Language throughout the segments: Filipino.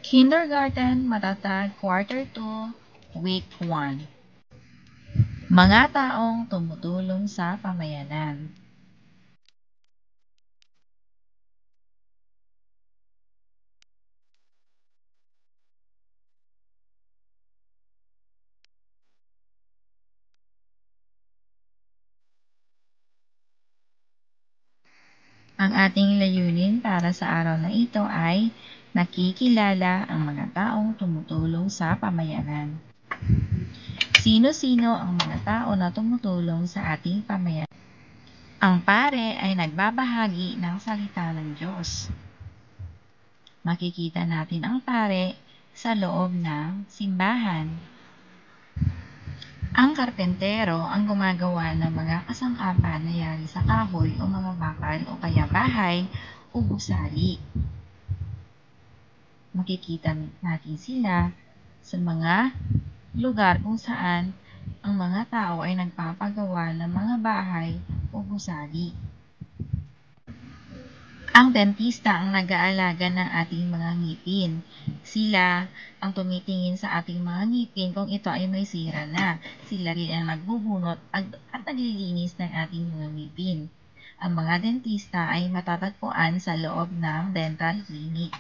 Kindergarten Matatag Quarter 2, Week 1. Mga taong tumutulong sa pamayanan. Ang ating layunin para sa araw na ito ay nakikilala ang mga taong tumutulong sa pamayanan. Sino-sino ang mga tao na tumutulong sa ating pamayanan? Ang pare ay nagbabahagi ng salita ng Diyos. Makikita natin ang pare sa loob ng simbahan. Ang karpentero ang gumagawa ng mga kasangkapan na yari sa kahoy o mga bakal o kaya bahay o gusali. Makikita natin sila sa mga lugar kung saan ang mga tao ay nagpapagawa ng mga bahay o gusali. Ang dentista ang nag-aalaga ng ating mga ngipin. Sila ang tumitingin sa ating mga ngipin kung ito ay may sira na. Sila rin ang nagbubunot at naglilinis ng ating mga ngipin. Ang mga dentista ay matatagpuan sa loob ng dental clinic.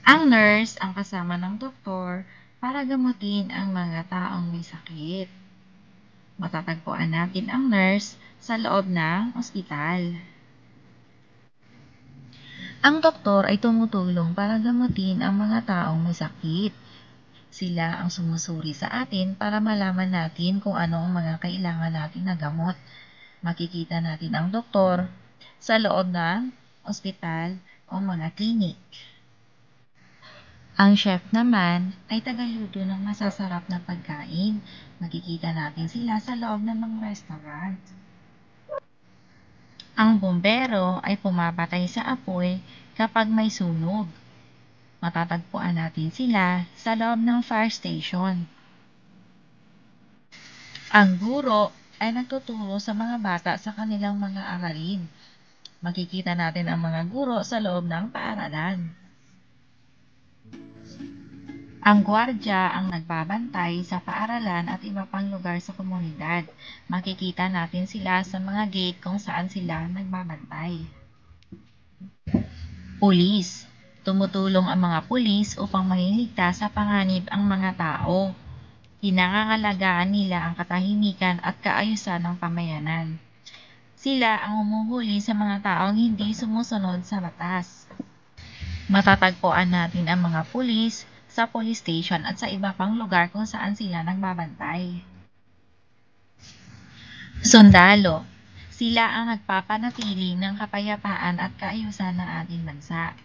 Ang nurse ang kasama ng doktor para gamutin ang mga taong may sakit. Matatagpuan natin ang nurse sa loob ng ospital. Ang doktor ay tumutulong para gamutin ang mga taong may sakit. Sila ang sumusuri sa atin para malaman natin kung ano ang mga kailangan natin na gamot. Makikita natin ang doktor sa loob ng ospital o mga klinik. Ang chef naman ay tagaluto ng masasarap na pagkain. Makikita natin sila sa loob ng mga restaurant. Ang bumbero ay pumapatay sa apoy kapag may sunog. Matatagpuan natin sila sa loob ng fire station. Ang guro ay nagtuturo sa mga bata sa kanilang mga aralin. Makikita natin ang mga guro sa loob ng paaralan. Ang gwardiya ang nagbabantay sa paaralan at iba pang lugar sa komunidad. Makikita natin sila sa mga gate kung saan sila nagbabantay. Pulis. Tumutulong ang mga pulis upang mailigtas sa panganib ang mga tao. Pinangangalagaan nila ang katahimikan at kaayusan ng pamayanan. Sila ang humuhuli sa mga taong hindi sumusunod sa batas. Matatagpuan natin ang mga pulis sa police station at sa iba pang lugar kung saan sila nagbabantay. Sundalo. Sila ang nagpapanatili ng kapayapaan at kaayusan ng ating bansa.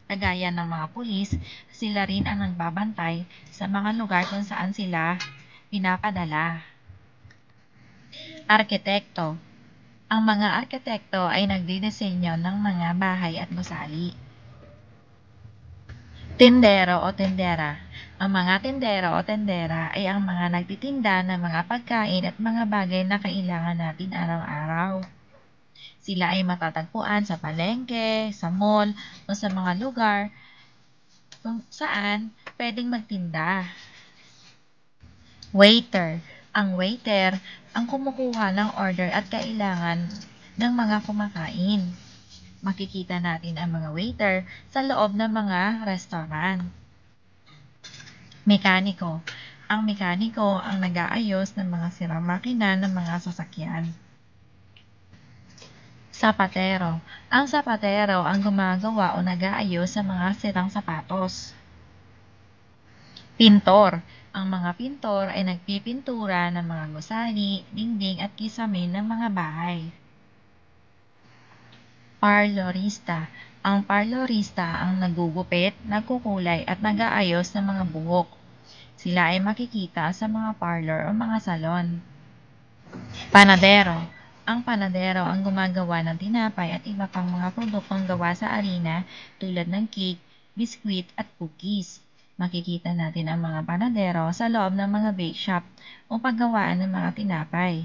Kagaya ng mga pulis, sila rin ang nagbabantay sa mga lugar kung saan sila pinapadala. Arkitekto. Ang mga arkitekto ay nagdidisenyo ng mga bahay at gusali. Tindero o tendera. Ang mga tindero o tendera ay ang mga nagtitinda ng mga pagkain at mga bagay na kailangan natin araw-araw. Sila ay matatagpuan sa palengke, sa mall, o sa mga lugar kung saan pwedeng magtinda. Waiter. Ang waiter ang kumukuha ng order at kailangan ng mga kumakain. Makikita natin ang mga waiter sa loob ng mga restaurant. Mekaniko. Ang mekaniko ang nag-aayos ng mga sirang makina ng mga sasakyan. Sapatero. Ang sapatero ang gumagawa o nag-aayos sa mga sirang sapatos. Pintor. Ang mga pintor ay nagpipintura ng mga gusali, dingding at kisame ng mga bahay. Parlorista. Ang parlorista ang nagugupit, nagkukulay at nag-aayos ng mga buhok. Sila ay makikita sa mga parlor o mga salon. Panadero. Ang panadero ang gumagawa ng tinapay at iba pang mga produktong gawa sa harina tulad ng cake, biskwit at cookies. Makikita natin ang mga panadero sa loob ng mga bake shop o paggawaan ng mga tinapay.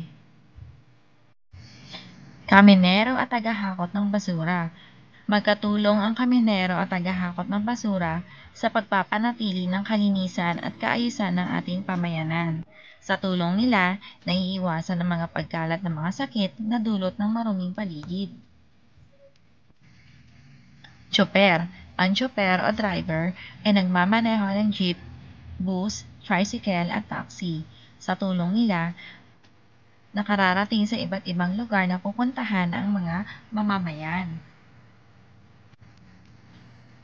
Kaminero at tagahakot ng basura. Magkatulong ang kaminero at tagahakot ng basura sa pagpapanatili ng kalinisan at kaayusan ng ating pamayanan. Sa tulong nila, naiiwasan ang mga pagkalat ng mga sakit na dulot ng maruming paligid. Tsoper. Ang tsoper o driver ay nagmamaneho ng jeep, bus, tricycle at taxi. Sa tulong nila, nakararating sa iba't ibang lugar na pupuntahan ang mga mamamayan.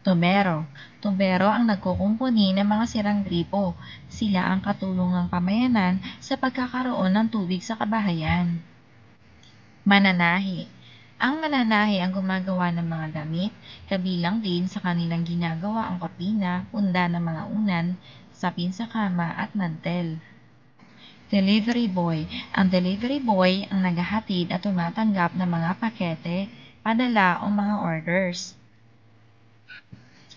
Tubero. Tubero ang nagkukumpuni ng mga sirang gripo. Sila ang katulong ng pamayanan sa pagkakaroon ng tubig sa kabahayan. Mananahi. Ang mananahi ang gumagawa ng mga damit, kabilang din sa kanilang ginagawa ang kortina, punda ng mga unan, sapin sa kama at mantel. Delivery boy. Ang delivery boy ang naghahatid at tumatanggap ng mga pakete, padala o mga orders.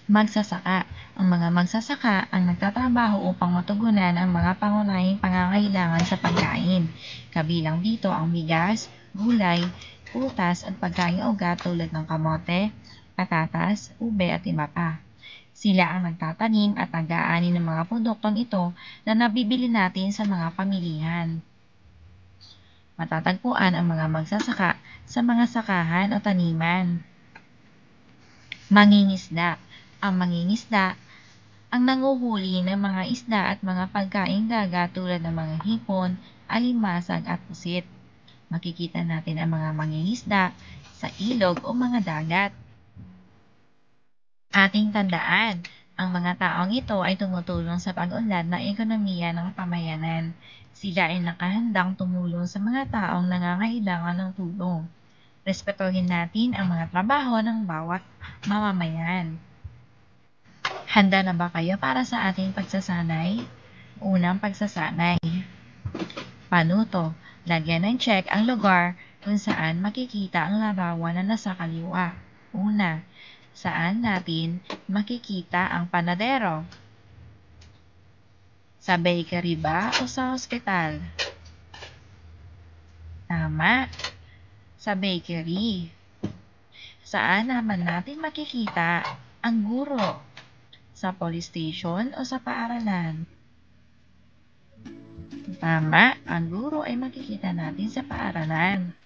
Magsasaka. Ang mga magsasaka ang nagtatrabaho upang matugunan ang mga pangunahing pangangailangan sa pagkain. Kabilang dito ang bigas, gulay, prutas at pagkaing ugat tulad ng kamote, patatas, ube at iba pa. Sila ang nagtatanim at nag-aani ng mga produktong ito na nabibili natin sa mga pamilihan. Matatagpuan ang mga magsasaka sa mga sakahan o taniman. Mangingisda. Ang mangingisda ang nanguhuli ng mga isda at mga pagkaing dagat tulad ng mga hipon, alimasag at pusit. Makikita natin ang mga mangingisda sa ilog o mga dagat. Ating tandaan, ang mga taong ito ay tumutulong sa pag-unlad ng ekonomiya ng pamayanan. Sila ay nakahandang tumulong sa mga taong nangangailangan ng tulong. Respetuhin natin ang mga trabaho ng bawat mamamayan. Handa na ba kayo para sa ating pagsasanay? Unang pagsasanay. Panuto. Lagyan ng check ang lugar kung saan makikita ang larawan na nasa kaliwa. Una, saan natin makikita ang panadero? Sa bakery ba o sa ospital? Tama, sa bakery. Saan naman natin makikita ang guro? Sa police station o sa paaralan? Tama, ang guro ay makikita natin sa paaralan.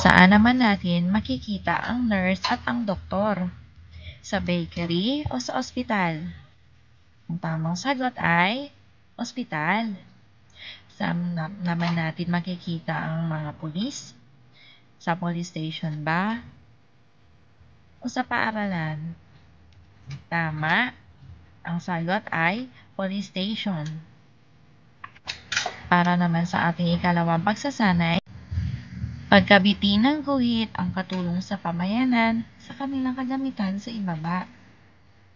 Saan naman natin makikita ang nurse at ang doktor? Sa bakery o sa ospital? Ang tamang sagot ay ospital. Saan naman natin makikita ang mga pulis? Sa police station ba? O sa paaralan? Tama. Ang sagot ay police station. Para naman sa ating ikalawang pagsasanay, pagkabiti ng guhit ang katulong sa pamayanan sa kanilang kagamitan sa ibaba.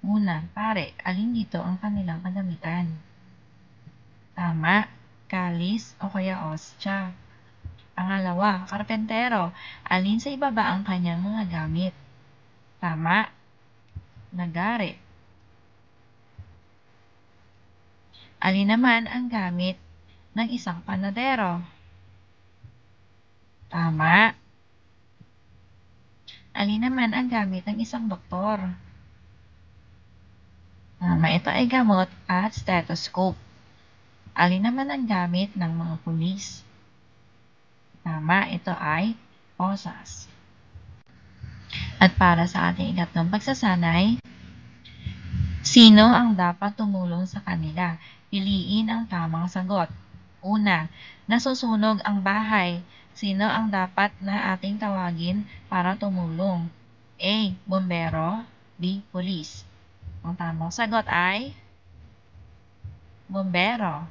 Una, pare, alin dito ang kanilang kagamitan? Tama, kalis o kaya ostya. Pangalawa, karpentero, alin sa ibaba ang kanyang mga gamit? Tama, nagari. Alin naman ang gamit ng isang panadero? Tama. Alin naman ang gamit ng isang doktor? Tama, ito ay gamot at stethoscope. Alin naman ang gamit ng mga pulis? Tama, ito ay posas. At para sa ating ikatlong pagsasanay, sino ang dapat tumulong sa kanila? Piliin ang tamang sagot. Una, nasusunog ang bahay. Sino ang dapat na ating tawagin para tumulong? A. Bombero. B. Pulis. Ang tamang sagot ay bombero.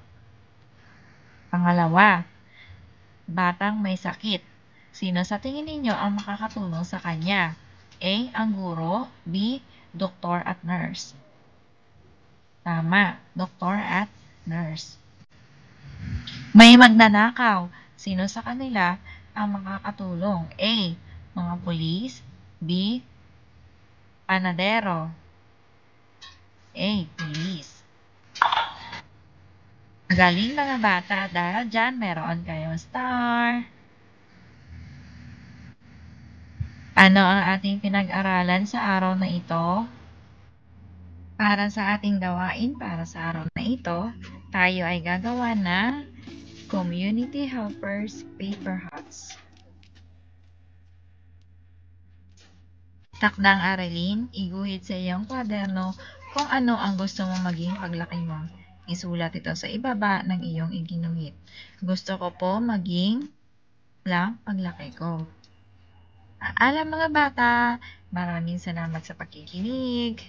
Pangalawa, batang may sakit. Sino sa tingin ninyo ang makakatulong sa kanya? A. Ang guro. B. Doktor at nurse. Tama, doktor at nurse. May magnanakaw. Sino sa kanila ang makakatulong? A. Mga pulis. B. Panadero. A. Pulis. Magaling mga bata, dahil dyan meron kayong star. Ano ang ating pinag-aralan sa araw na ito? Para sa ating gawain para sa araw na ito, tayo ay gagawa ng Community Helpers Paper Huts. Takdang aralin, iguhit sa iyong kwaderno kung ano ang gusto mong maging paglaki mo. Isulat ito sa ibaba ng iyong iginuhit. Gusto ko po maging lang paglaki ko. Alam mga bata, maraming salamat sa pakikinig.